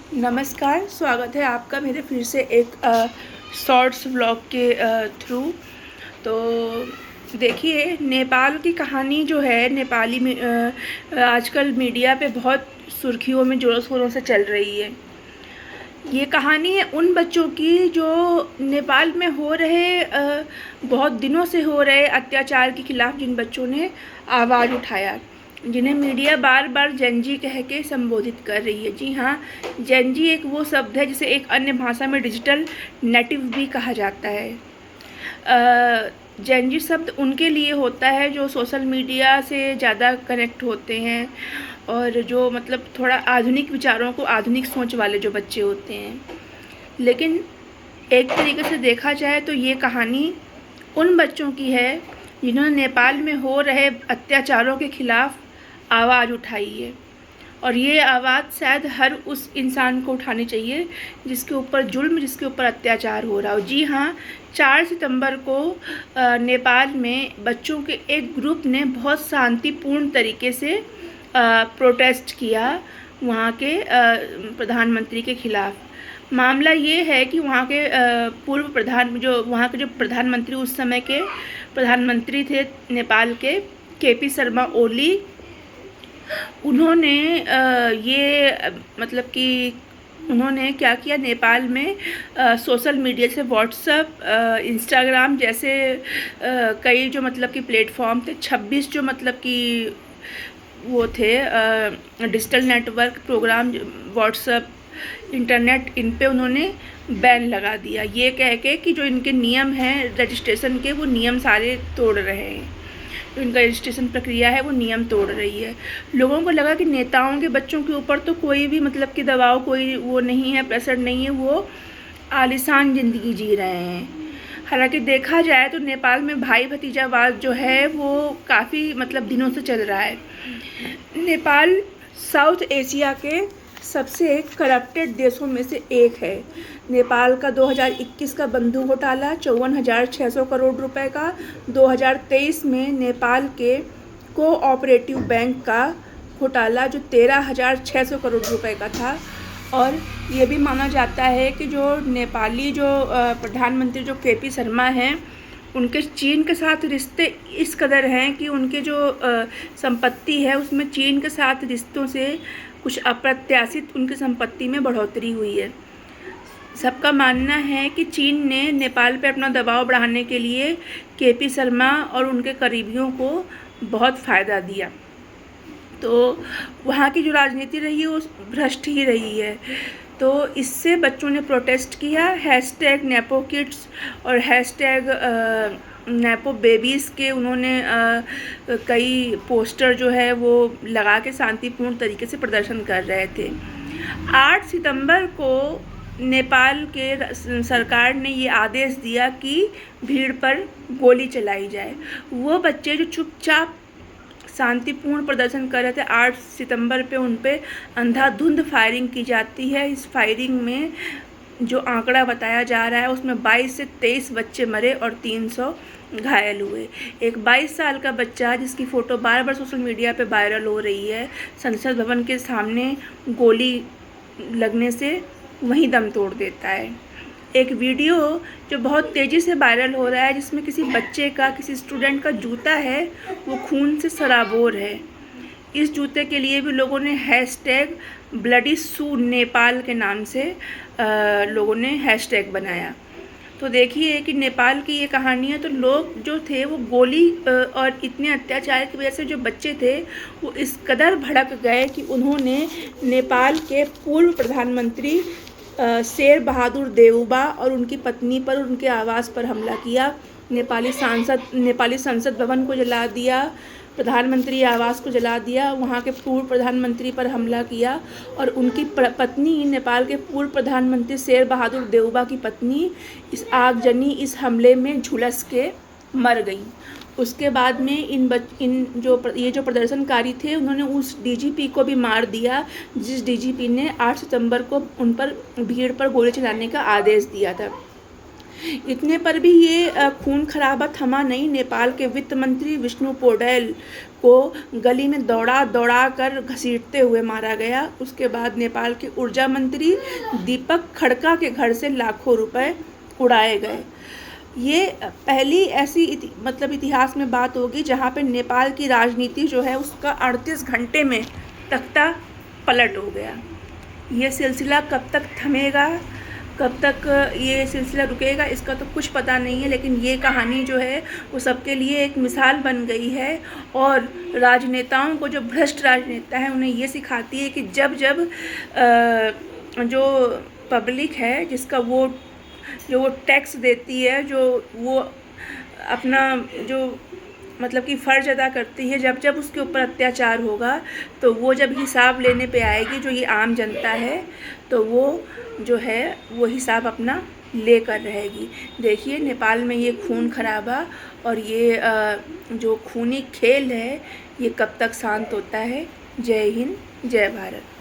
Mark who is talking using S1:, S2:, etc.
S1: नमस्कार, स्वागत है आपका मेरे फिर से एक शॉर्ट्स व्लॉग के थ्रू। तो देखिए, नेपाल की कहानी जो है नेपाली में आजकल मीडिया पे बहुत सुर्खियों में ज़ोरों शोरों से चल रही है। ये कहानी है उन बच्चों की जो नेपाल में हो रहे बहुत दिनों से हो रहे अत्याचार के खिलाफ जिन बच्चों ने आवाज़ उठाया, जिन्हें मीडिया बार बार जेनजी कह के संबोधित कर रही है। जी हाँ, जेनजी एक वो शब्द है जिसे एक अन्य भाषा में डिजिटल नेटिव भी कहा जाता है। जेनजी शब्द उनके लिए होता है जो सोशल मीडिया से ज़्यादा कनेक्ट होते हैं और जो मतलब थोड़ा आधुनिक विचारों को, आधुनिक सोच वाले जो बच्चे होते हैं। लेकिन एक तरीके से देखा जाए तो ये कहानी उन बच्चों की है जिन्होंने नेपाल में हो रहे अत्याचारों के खिलाफ आवाज़ उठाई है। और ये आवाज़ शायद हर उस इंसान को उठानी चाहिए जिसके ऊपर जुल्म, जिसके ऊपर अत्याचार हो रहा हो। जी हाँ, 4 सितंबर को नेपाल में बच्चों के एक ग्रुप ने बहुत शांतिपूर्ण तरीके से प्रोटेस्ट किया वहाँ के प्रधानमंत्री के खिलाफ। मामला ये है कि वहाँ के वहाँ के जो प्रधानमंत्री उस समय के प्रधानमंत्री थे नेपाल के, केपी शर्मा ओली, उन्होंने मतलब कि उन्होंने क्या किया, नेपाल में सोशल मीडिया से व्हाट्सएप, इंस्टाग्राम जैसे कई जो मतलब कि प्लेटफॉर्म थे, 26 जो मतलब कि वो थे digital network program, WhatsApp, internet, इन पे उन्होंने बैन लगा दिया, ये कह के कि जो इनके नियम हैं रजिस्ट्रेशन के, वो नियम सारे तोड़ रहे हैं। तो इनका रजिस्ट्रेशन प्रक्रिया है वो नियम तोड़ रही है। लोगों को लगा कि नेताओं के बच्चों के ऊपर तो कोई भी मतलब कि दबाव, कोई वो नहीं है, प्रेशर नहीं है, वो आलीशान ज़िंदगी जी रहे हैं। हालांकि देखा जाए तो नेपाल में भाई भतीजावाद जो है वो काफ़ी मतलब दिनों से चल रहा है। नेपाल साउथ एशिया के सबसे करप्टेड देशों में से एक है। नेपाल का 2021 का बंधु घोटाला 54,600 करोड़ रुपए का, 2023 में नेपाल के कोऑपरेटिव बैंक का घोटाला जो 13,600 करोड़ रुपए का था। और ये भी माना जाता है कि जो नेपाली जो प्रधानमंत्री जो केपी शर्मा हैं, उनके चीन के साथ रिश्ते इस कदर हैं कि उनके जो संपत्ति है उसमें चीन के साथ रिश्तों से कुछ अप्रत्याशित उनकी संपत्ति में बढ़ोतरी हुई है। सबका मानना है कि चीन ने नेपाल पर अपना दबाव बढ़ाने के लिए केपी शर्मा और उनके करीबियों को बहुत फ़ायदा दिया। तो वहाँ की जो राजनीति रही है वो भ्रष्ट ही रही है। तो इससे बच्चों ने प्रोटेस्ट किया, हैशटैग नेपो किड्स और हैशटैग नेपो बेबीज़ के उन्होंने कई पोस्टर जो है वो लगा के शांतिपूर्ण तरीके से प्रदर्शन कर रहे थे। 8 सितंबर को नेपाल के सरकार ने ये आदेश दिया कि भीड़ पर गोली चलाई जाए। वो बच्चे जो चुपचाप शांतिपूर्ण प्रदर्शन कर रहे थे, 8 सितंबर पे उन पे अंधाधुंध फायरिंग की जाती है। इस फायरिंग में जो आंकड़ा बताया जा रहा है उसमें 22 से 23 बच्चे मरे और 300 घायल हुए। एक 22 साल का बच्चा जिसकी फ़ोटो बार बार सोशल मीडिया पे वायरल हो रही है, संसद भवन के सामने गोली लगने से वहीं दम तोड़ देता है। एक वीडियो जो बहुत तेज़ी से वायरल हो रहा है जिसमें किसी बच्चे का, किसी स्टूडेंट का जूता है वो खून से सराबोर है। इस जूते के लिए भी लोगों ने हैशटैग ब्लडी शू नेपाल के नाम से लोगों ने हैशटैग बनाया। तो देखिए कि नेपाल की ये कहानी है। तो लोग जो थे वो गोली और इतने अत्याचार की वजह से जो बच्चे थे वो इस कदर भड़क गए कि उन्होंने नेपाल के पूर्व प्रधानमंत्री शेर बहादुर देउबा और उनकी पत्नी पर, उनके आवास पर हमला किया। नेपाली संसद भवन को जला दिया, प्रधानमंत्री आवास को जला दिया, वहाँ के पूर्व प्रधानमंत्री पर हमला किया और उनकी पत्नी, नेपाल के पूर्व प्रधानमंत्री शेर बहादुर देउबा की पत्नी इस आगजनी इस हमले में झुलस के मर गई। उसके बाद में ये जो प्रदर्शनकारी थे उन्होंने उस डीजीपी को भी मार दिया जिस डीजीपी ने 8 सितंबर को उन पर भीड़ पर गोली चलाने का आदेश दिया था। इतने पर भी ये खून खराबा थमा नहीं। नेपाल के वित्त मंत्री विष्णु पौडेल को गली में दौड़ा कर घसीटते हुए मारा गया। उसके बाद नेपाल के ऊर्जा मंत्री दीपक खड़का के घर से लाखों रुपए उड़ाए गए। ये पहली ऐसी इतिहास में बात होगी जहाँ पे नेपाल की राजनीति जो है उसका 38 घंटे में तख्ता पलट हो गया। ये सिलसिला कब तक थमेगा, कब तक ये सिलसिला रुकेगा, इसका तो कुछ पता नहीं है, लेकिन ये कहानी जो है वो सबके लिए एक मिसाल बन गई है। और राजनेताओं को, जो भ्रष्ट राजनेता हैं, उन्हें ये सिखाती है कि जब जो पब्लिक है जिसका वो टैक्स देती है, जो वो अपना जो कि फ़र्ज अदा करती है, जब उसके ऊपर अत्याचार होगा तो वो जब हिसाब लेने पे आएगी, जो ये आम जनता है, तो वो जो है वो हिसाब अपना लेकर रहेगी। देखिए नेपाल में ये खून खराबा और ये जो खूनी खेल है ये कब तक शांत होता है। जय हिंद, जय भारत।